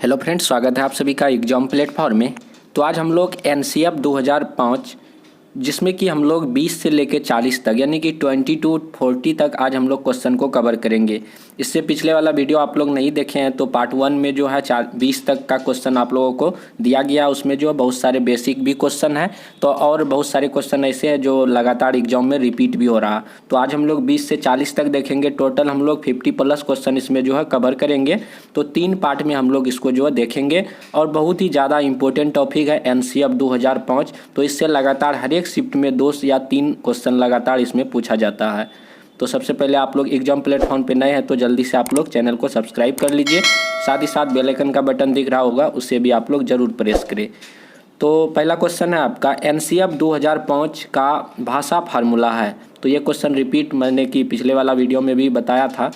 Hello friends, स्वागत है आप सभी का एग्जाम प्लेटफॉर्म में। तो आज हम लोग एनसीएफ 2005 जिसमें कि हम लोग 20 से लेकर 40 तक यानी कि 20 to 40 तक आज हम लोग क्वेश्चन को कवर करेंगे। इससे पिछले वाला वीडियो आप लोग नहीं देखे हैं तो पार्ट 1 में जो है 20 तक का क्वेश्चन आप लोगों को दिया गया। उसमें जो बहुत सारे बेसिक भी क्वेश्चन है तो और बहुत सारे क्वेश्चन ऐसे हैं जो लगातार एग्जाम में रिपीट भी हो रहा। तो आज हम लोग 20 से 40 तक देखेंगे। टोटल हम लोग 50+ क्वेश्चन इसमें जो है कवर करेंगे। तो 3 पार्ट में हम लोग इसको जो है देखेंगे और बहुत ही ज़्यादा इंपॉर्टेंट टॉपिक है एनसीएफ 2005। तो इससे लगातार हर एक शिफ्ट में 2 या 3 क्वेश्चन लगातार इसमें पूछा जाता है। तो सबसे पहले आप लोग एग्जाम प्लेटफॉर्म पे नए हैं तो जल्दी से आप लोग चैनल को सब्सक्राइब कर लीजिए। साथ ही साथ बेल आइकन का बटन दिख रहा होगा उसे भी आप लोग ज़रूर प्रेस करें। तो पहला क्वेश्चन है आपका एनसीएफ 2005 का भाषा फार्मूला है। तो ये क्वेश्चन रिपीट मैंने कि पिछले वाला वीडियो में भी बताया था।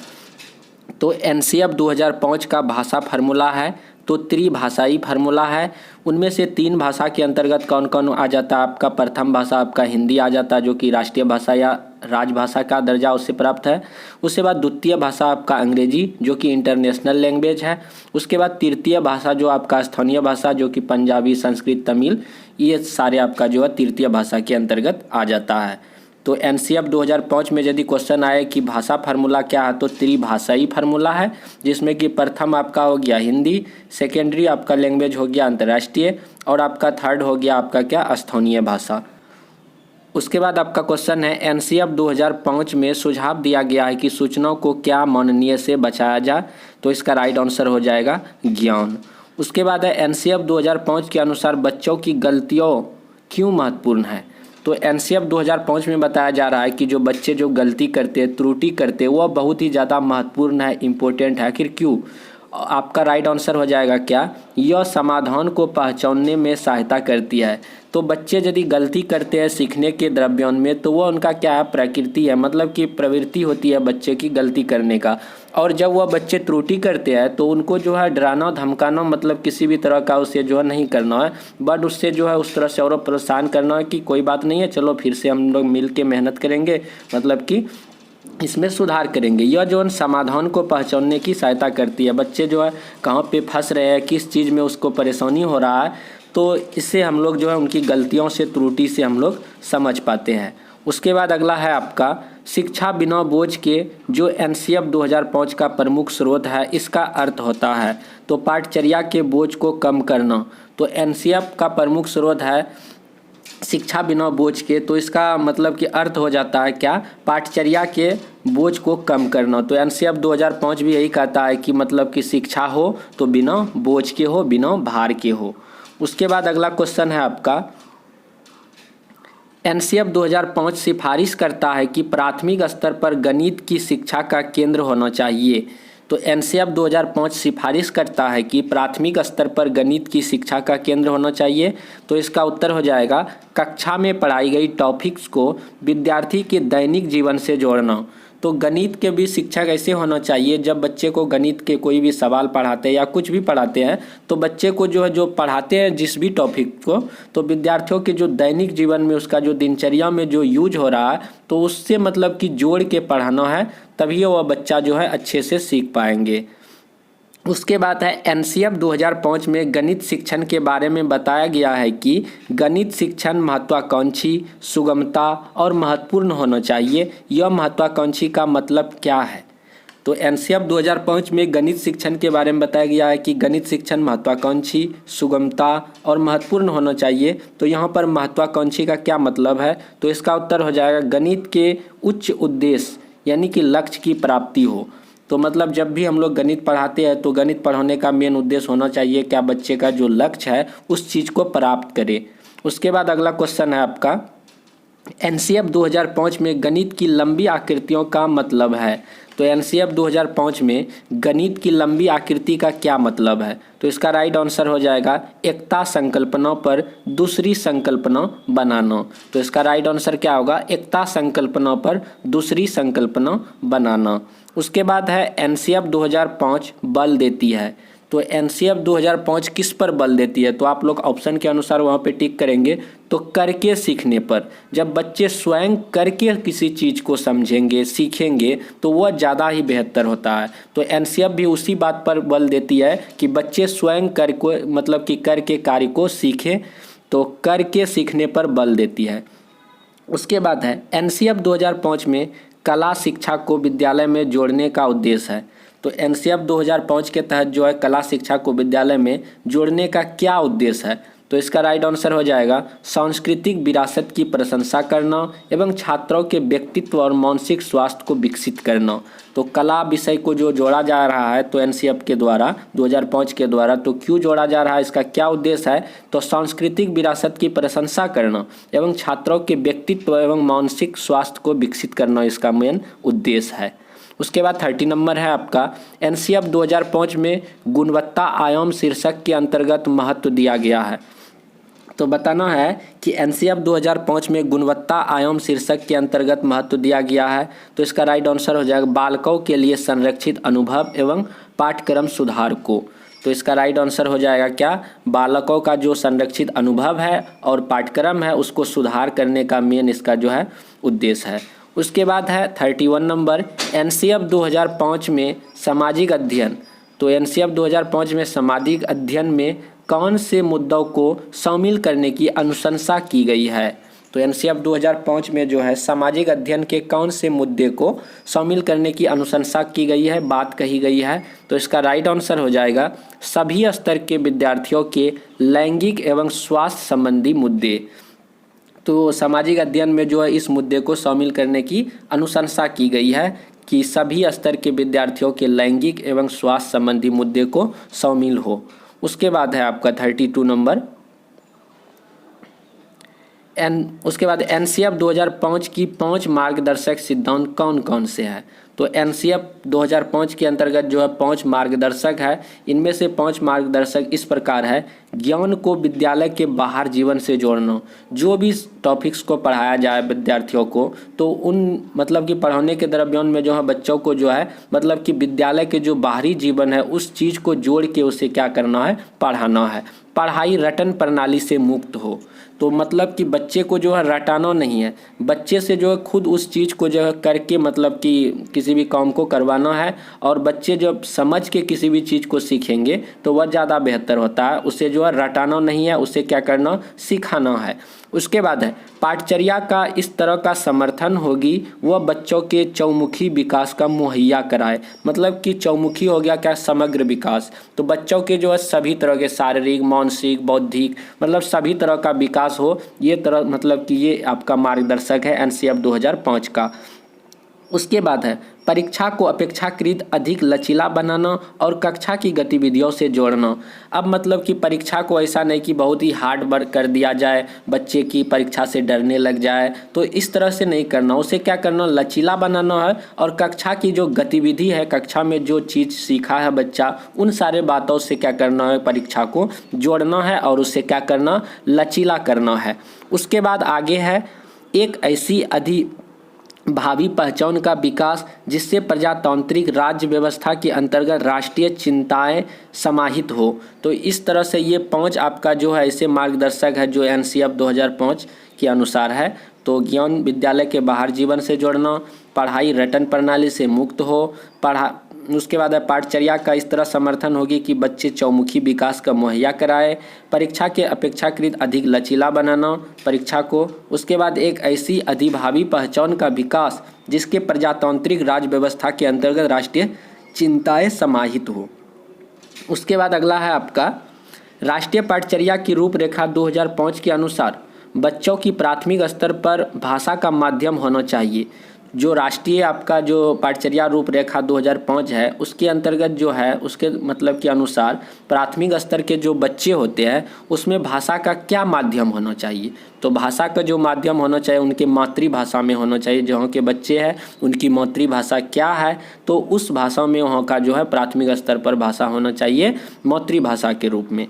तो एनसीएफ 2005 का भाषा फार्मूला है तो त्रिभाषाई फार्मूला है। उनमें से 3 भाषा के अंतर्गत कौन कौन आ जाता है आपका। प्रथम भाषा आपका हिंदी आ जाता है जो कि राष्ट्रीय भाषा या राजभाषा का दर्जा उससे प्राप्त है। उसके बाद द्वितीय भाषा आपका अंग्रेजी जो कि इंटरनेशनल लैंग्वेज है। उसके बाद तृतीय भाषा जो आपका स्थानीय भाषा जो कि पंजाबी, संस्कृत, तमिल, ये सारे आपका जो है तृतीय भाषा के अंतर्गत आ जाता है। तो एनसीएफ 2005 में यदि क्वेश्चन आए कि भाषा फार्मूला क्या है तो त्रिभाषाई फार्मूला है जिसमें कि प्रथम आपका हो गया हिंदी, सेकेंडरी आपका लैंग्वेज हो गया अंतर्राष्ट्रीय और आपका थर्ड हो गया आपका क्या स्थानीय भाषा। उसके बाद आपका क्वेश्चन है एनसीएफ 2005 में सुझाव दिया गया है कि सूचनाओं को क्या माननीय से बचाया जाए। तो इसका राइट आंसर हो जाएगा ज्ञान। उसके बाद है एनसीएफ 2005 के अनुसार बच्चों की गलतियों क्यों महत्वपूर्ण है। तो एनसीएफ 2005 में बताया जा रहा है कि जो बच्चे जो गलती करते हैं, त्रुटि करते हैं, वह बहुत ही ज़्यादा महत्वपूर्ण है, इम्पोर्टेंट है। आखिर क्यों। आपका राइट आंसर हो जाएगा क्या, यह समाधान को पहचानने में सहायता करती है। तो बच्चे यदि गलती करते हैं सीखने के द्रव्यों में तो वह उनका क्या है, प्रकृति है, मतलब कि प्रवृत्ति होती है बच्चे की गलती करने का। और जब वह बच्चे त्रुटि करते हैं तो उनको जो है डराना धमकाना, मतलब किसी भी तरह का उसे जो है नहीं करना है, बट उससे जो है उस तरह से और प्रोत्साहन करना है कि कोई बात नहीं है, चलो फिर से हम लोग मिल के मेहनत करेंगे, मतलब कि इसमें सुधार करेंगे। यह जो है समाधान को पहचानने की सहायता करती है। बच्चे जो है कहाँ पे फंस रहे हैं, किस चीज़ में उसको परेशानी हो रहा है, तो इससे हम लोग जो है उनकी गलतियों से, त्रुटि से हम लोग समझ पाते हैं। उसके बाद अगला है आपका शिक्षा बिना बोझ के, जो एनसीएफ 2005 का प्रमुख स्रोत है, इसका अर्थ होता है। तो पाठचर्या के बोझ को कम करना। तो एनसीएफ का प्रमुख स्रोत है शिक्षा बिना बोझ के, तो इसका मतलब कि अर्थ हो जाता है क्या, पाठचर्या के बोझ को कम करना। तो एनसीएफ 2005 भी यही कहता है कि मतलब कि शिक्षा हो तो बिना बोझ के हो, बिना भार के हो। उसके बाद अगला क्वेश्चन है आपका एनसीएफ 2005 सिफारिश करता है कि प्राथमिक स्तर पर गणित की शिक्षा का केंद्र होना चाहिए। तो एनसीएफ 2005 सिफारिश करता है कि प्राथमिक स्तर पर गणित की शिक्षा का केंद्र होना चाहिए। तो इसका उत्तर हो जाएगा कक्षा में पढ़ाई गई टॉपिक्स को विद्यार्थी के दैनिक जीवन से जोड़ना। तो गणित के भी शिक्षा कैसे होना चाहिए, जब बच्चे को गणित के कोई भी सवाल पढ़ाते हैं या कुछ भी पढ़ाते हैं तो बच्चे को जो है जो पढ़ाते हैं जिस भी टॉपिक को, तो विद्यार्थियों के जो दैनिक जीवन में उसका जो दिनचर्या में जो यूज हो रहा है तो उससे मतलब कि जोड़ के पढ़ाना है, तभी वह बच्चा जो है अच्छे से सीख पाएंगे। उसके बाद है एनसीएफ 2005 में गणित शिक्षण के बारे में बताया गया है कि गणित शिक्षण महत्वाकांक्षी, सुगमता और महत्वपूर्ण होना चाहिए। यह महत्वाकांक्षी का मतलब क्या है। तो एनसीएफ 2005 में गणित शिक्षण के बारे में बताया गया है कि गणित शिक्षण महत्वाकांक्षी, सुगमता और महत्वपूर्ण होना चाहिए। तो यहाँ पर महत्वाकांक्षी का क्या मतलब है, तो इसका उत्तर हो जाएगा गणित के उच्च उद्देश्य यानी कि लक्ष्य की प्राप्ति हो। तो मतलब जब भी हम लोग गणित पढ़ाते हैं तो गणित पढ़ाने का मेन उद्देश्य होना चाहिए क्या, बच्चे का जो लक्ष्य है उस चीज़ को प्राप्त करे। उसके बाद अगला क्वेश्चन है आपका एनसीएफ 2005 में गणित की लंबी आकृतियों का मतलब है। तो एनसीएफ 2005 में गणित की लंबी आकृति का क्या मतलब है। तो इसका राइट आंसर हो जाएगा एकता संकल्पना पर दूसरी संकल्पना बनाना। तो इसका राइट आंसर क्या होगा, एकता संकल्पना पर दूसरी संकल्पना बनाना। उसके बाद है एनसीएफ 2005 बल देती है। तो एनसीएफ 2005 किस पर बल देती है? तो आप लोग ऑप्शन के अनुसार वहाँ पे टिक करेंगे। तो करके सीखने पर। जब बच्चे स्वयं करके किसी चीज़ को समझेंगे, सीखेंगे, तो वह ज़्यादा ही बेहतर होता है। तो एनसीएफ भी उसी बात पर बल देती है कि बच्चे स्वयं कर को मतलब कि करके कार्य को सीखें, तो करके सीखने पर बल देती है। उसके बाद है एनसीएफ 2005 में कला शिक्षा को विद्यालय में जोड़ने का उद्देश्य है। तो एनसीएफ 2005 के तहत जो है कला शिक्षा को विद्यालय में जोड़ने का क्या उद्देश्य है? तो इसका राइट आंसर हो जाएगा सांस्कृतिक विरासत की प्रशंसा करना एवं छात्रों के व्यक्तित्व और मानसिक स्वास्थ्य को विकसित करना। तो कला विषय को जो जोड़ा जा रहा है तो एनसीएफ के द्वारा 2005 के द्वारा, तो क्यों जोड़ा जा रहा है, इसका क्या उद्देश्य है? तो सांस्कृतिक विरासत की प्रशंसा करना एवं छात्रों के व्यक्तित्व एवं मानसिक स्वास्थ्य को विकसित करना इसका मेन उद्देश्य है। उसके बाद 30 नंबर है आपका एनसीएफ 2005 में गुणवत्ता आयाम शीर्षक के अंतर्गत महत्व दिया गया है। तो बताना है कि एनसीएफ 2005 में गुणवत्ता आयाम शीर्षक के अंतर्गत महत्व दिया गया है। तो इसका राइट आंसर हो जाएगा बालकों के लिए संरक्षित अनुभव एवं पाठ्यक्रम सुधार को। तो इसका राइट आंसर हो जाएगा क्या? बालकों का जो संरक्षित अनुभव है और पाठ्यक्रम है उसको सुधार करने का मेन इसका जो है उद्देश्य है। उसके बाद है 31 नंबर एनसीएफ 2005 में सामाजिक अध्ययन। तो एनसीएफ 2005 में सामाजिक अध्ययन में कौन से मुद्दों को शामिल करने की अनुशंसा की गई है? तो एनसीएफ 2005 में जो है सामाजिक अध्ययन के कौन से मुद्दे को शामिल करने की अनुशंसा की गई है, बात कही गई है? तो इसका राइट आंसर हो जाएगा सभी स्तर के विद्यार्थियों के लैंगिक एवं स्वास्थ्य संबंधी मुद्दे। तो सामाजिक अध्ययन में जो है इस मुद्दे को शामिल करने की अनुशंसा की गई है कि सभी स्तर के विद्यार्थियों के लैंगिक एवं स्वास्थ्य संबंधी मुद्दे को शामिल हो। उसके बाद है आपका 32 नंबर उसके बाद एनसीएफ 2005 की 5 मार्गदर्शक सिद्धांत कौन कौन से हैं? तो एनसीएफ 2005 के अंतर्गत जो है 5 मार्गदर्शक है। इनमें से 5 मार्गदर्शक इस प्रकार है। ज्ञान को विद्यालय के बाहर जीवन से जोड़ना। जो भी टॉपिक्स को पढ़ाया जाए विद्यार्थियों को, तो उन मतलब कि पढ़ाने के दरमियान में जो है बच्चों को जो है मतलब कि विद्यालय के जो बाहरी जीवन है उस चीज़ को जोड़ के उसे क्या करना है, पढ़ाना है। पढ़ाई रटन प्रणाली से मुक्त हो। तो मतलब कि बच्चे को जो है रटाना नहीं है, बच्चे से जो है खुद उस चीज़ को जो है करके मतलब कि किसी भी काम को करवाना है। और बच्चे जब समझ के किसी भी चीज़ को सीखेंगे तो वह ज़्यादा बेहतर होता है। उसे जो है रटाना नहीं है, उसे क्या करना, सिखाना है। उसके बाद है पाठचर्या का इस तरह का समर्थन होगी वह बच्चों के चौमुखी विकास का मुहैया कराए। मतलब कि चौमुखी हो गया क्या, समग्र विकास। तो बच्चों के जो है सभी तरह के शारीरिक, मानसिक, बौद्धिक मतलब सभी तरह का विकास हो, ये तरह मतलब कि ये आपका मार्गदर्शक है एनसीएफ 2005 का। उसके बाद है परीक्षा को अपेक्षाकृत अधिक लचीला बनाना और कक्षा की गतिविधियों से जोड़ना। अब मतलब कि परीक्षा को ऐसा नहीं कि बहुत ही हार्ड वर्क कर दिया जाए, बच्चे की परीक्षा से डरने लग जाए, तो इस तरह से नहीं करना। उसे क्या करना, लचीला बनाना है। और कक्षा की जो गतिविधि है, कक्षा में जो चीज़ सीखा है बच्चा, उन सारे बातों से क्या करना है, परीक्षा को जोड़ना है और उसे क्या करना, लचीला करना है। उसके बाद आगे है एक ऐसी भावी पहचान का विकास जिससे प्रजातांत्रिक राज्य व्यवस्था के अंतर्गत राष्ट्रीय चिंताएं समाहित हो। तो इस तरह से ये 5 आपका जो है ऐसे मार्गदर्शक है जो एनसीएफ 2005 के अनुसार है। तो ज्ञान विद्यालय के बाहर जीवन से जोड़ना, पढ़ाई रटन प्रणाली से मुक्त हो, उसके बाद है पाठचर्या का इस तरह समर्थन होगी कि बच्चे चौमुखी विकास का मुहैया कराए, परीक्षा के अपेक्षाकृत अधिक लचीला बनाना परीक्षा को। उसके बाद एक ऐसी अधिभावी पहचान का विकास जिसके प्रजातांत्रिक राज्य व्यवस्था के अंतर्गत राष्ट्रीय चिंताएं समाहित हो। उसके बाद अगला है आपका राष्ट्रीय पाठचर्या की रूपरेखा 2005 के अनुसार बच्चों की प्राथमिक स्तर पर भाषा का माध्यम होना चाहिए। जो राष्ट्रीय आपका जो पाठचर्या रूपरेखा 2005 है उसके अंतर्गत जो है उसके मतलब के अनुसार प्राथमिक स्तर के जो बच्चे होते हैं उसमें भाषा का क्या माध्यम होना चाहिए। तो भाषा का जो माध्यम होना चाहिए उनके मातृभाषा में होना चाहिए। जहाँ के बच्चे हैं उनकी मातृभाषा क्या है, तो उस भाषा में वहाँ का जो है प्राथमिक स्तर पर भाषा होना चाहिए मातृभाषा के रूप में।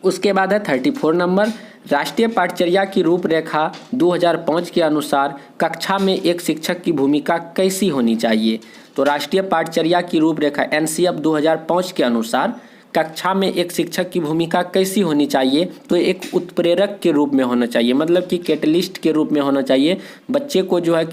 उसके बाद है 34 नंबर, राष्ट्रीय पाठचर्या की रूपरेखा 2005 के अनुसार कक्षा में एक शिक्षक की भूमिका कैसी होनी चाहिए। तो राष्ट्रीय पाठचर्या की रूपरेखा एनसीएफ 2005 के अनुसार कक्षा में एक शिक्षक की भूमिका कैसी होनी चाहिए। तो एक उत्प्रेरक के रूप में होना चाहिए, मतलब कि कैटलिस्ट के रूप में होना चाहिए। बच्चे को जो है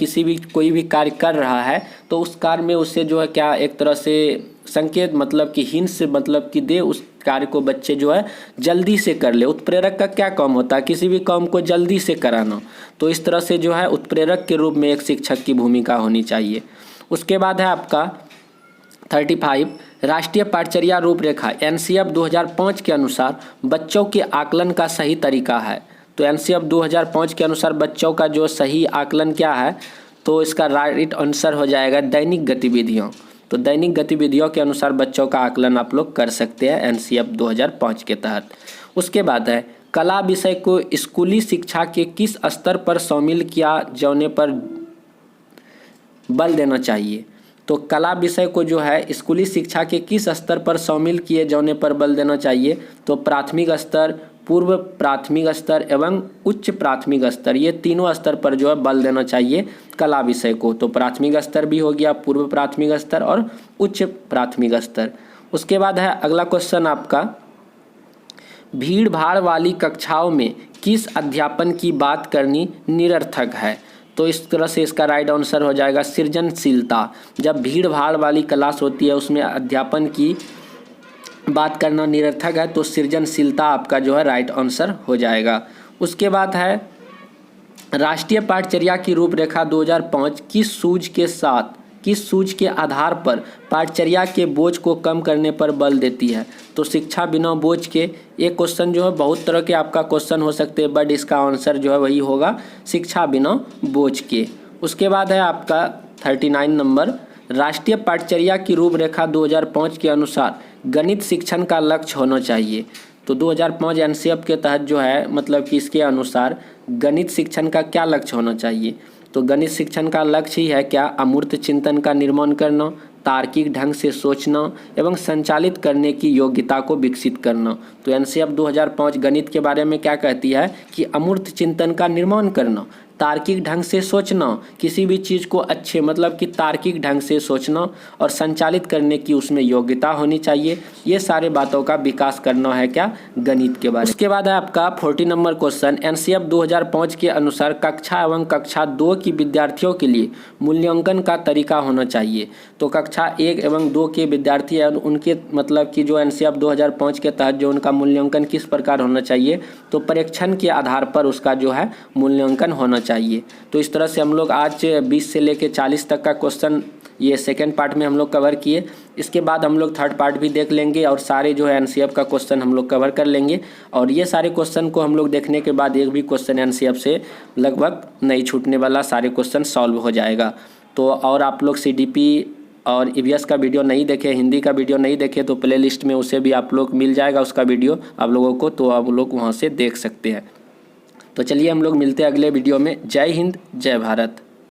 कोई भी कार्य कर रहा है तो उस कार्य में उससे जो है क्या एक तरह से संकेत, मतलब कि हिंस, मतलब कि दे उस कार्य को बच्चे जो है जल्दी से कर ले। उत्प्रेरक का क्या काम होता है, किसी भी काम को जल्दी से कराना। तो इस तरह से जो है उत्प्रेरक के रूप में एक शिक्षक की भूमिका होनी चाहिए। उसके बाद है आपका 35, राष्ट्रीय पाठचर्या रूपरेखा एनसीएफ 2005 के अनुसार बच्चों के आकलन का सही तरीका है। तो एनसीएफ 2005 के अनुसार बच्चों का जो सही आकलन क्या है, तो इसका राइट आंसर हो जाएगा दैनिक गतिविधियों। तो दैनिक गतिविधियों के अनुसार बच्चों का आकलन आप लोग कर सकते हैं एनसीएफ 2005 के तहत। उसके बाद है कला विषय को स्कूली शिक्षा के किस स्तर पर शामिल किया जाने पर बल देना चाहिए। तो कला विषय को जो है स्कूली शिक्षा के किस स्तर पर शामिल किए जाने पर बल देना चाहिए। तो प्राथमिक स्तर, पूर्व प्राथमिक स्तर एवं उच्च प्राथमिक स्तर, ये तीनों स्तर पर जो है बल देना चाहिए कला विषय को। तो प्राथमिक स्तर भी हो गया, पूर्व प्राथमिक स्तर और उच्च प्राथमिक स्तर। उसके बाद है अगला क्वेश्चन आपका, भीड़ भाड़ वाली कक्षाओं में किस अध्यापन की बात करनी निरर्थक है। तो इस तरह से इसका राइट आंसर हो जाएगा सृजनशीलता। जब भीड़ भाड़ वाली क्लास होती है उसमें अध्यापन की बात करना निरर्थक है, तो सृजनशीलता आपका जो है राइट आंसर हो जाएगा। उसके बाद है राष्ट्रीय पाठचर्या की रूपरेखा 2005 किस सूझ के आधार पर पाठचर्या के बोझ को कम करने पर बल देती है। तो शिक्षा बिना बोझ के, एक क्वेश्चन जो है बहुत तरह के आपका क्वेश्चन हो सकते हैं, बट इसका आंसर जो है वही होगा शिक्षा बिना बोझ के। उसके बाद है आपका 39 नंबर, राष्ट्रीय पाठचर्या की रूपरेखा 2005 के अनुसार गणित शिक्षण का लक्ष्य होना चाहिए। तो 2005 एनसीएफ के तहत जो है, मतलब कि इसके अनुसार गणित शिक्षण का क्या लक्ष्य होना चाहिए। तो गणित शिक्षण का लक्ष्य ही है क्या, अमूर्त चिंतन का निर्माण करना, तार्किक ढंग से सोचना एवं संचालित करने की योग्यता को विकसित करना। तो एनसीएफ 2005 गणित के बारे में क्या कहती है कि अमूर्त चिंतन का निर्माण करना, तार्किक ढंग से सोचना, किसी भी चीज़ को अच्छे, मतलब कि तार्किक ढंग से सोचना और संचालित करने की उसमें योग्यता होनी चाहिए। ये सारे बातों का विकास करना है क्या, गणित के बारे में। उसके बाद है आपका 40 नंबर क्वेश्चन, एनसीएफ 2005 के अनुसार कक्षा एवं कक्षा 2 की विद्यार्थियों के लिए मूल्यांकन का तरीका होना चाहिए। तो कक्षा 1 एवं 2 के विद्यार्थी हैं उनके, मतलब कि जो एनसीएफ 2005 के तहत जो उनका मूल्यांकन किस प्रकार होना चाहिए, तो परीक्षण के आधार पर उसका जो है मूल्यांकन होना चाहिए। तो इस तरह से हम लोग आज 20 से लेकर 40 तक का क्वेश्चन ये सेकंड पार्ट में हम लोग कवर किए। इसके बाद हम लोग थर्ड पार्ट भी देख लेंगे और सारे जो है एनसीएफ का क्वेश्चन हम लोग कवर कर लेंगे। और ये सारे क्वेश्चन को हम लोग देखने के बाद एक भी क्वेश्चन एनसीएफ से लगभग नहीं छूटने वाला, सारे क्वेश्चन सॉल्व हो जाएगा। तो और आप लोग सीडीपी और ईवीएस का वीडियो नहीं देखे, हिंदी का वीडियो नहीं देखे, तो प्लेलिस्ट में उसे भी आप लोग मिल जाएगा उसका वीडियो आप लोगों को, तो आप लोग वहाँ से देख सकते हैं। तो चलिए हम लोग मिलते हैं अगले वीडियो में। जय हिंद, जय भारत।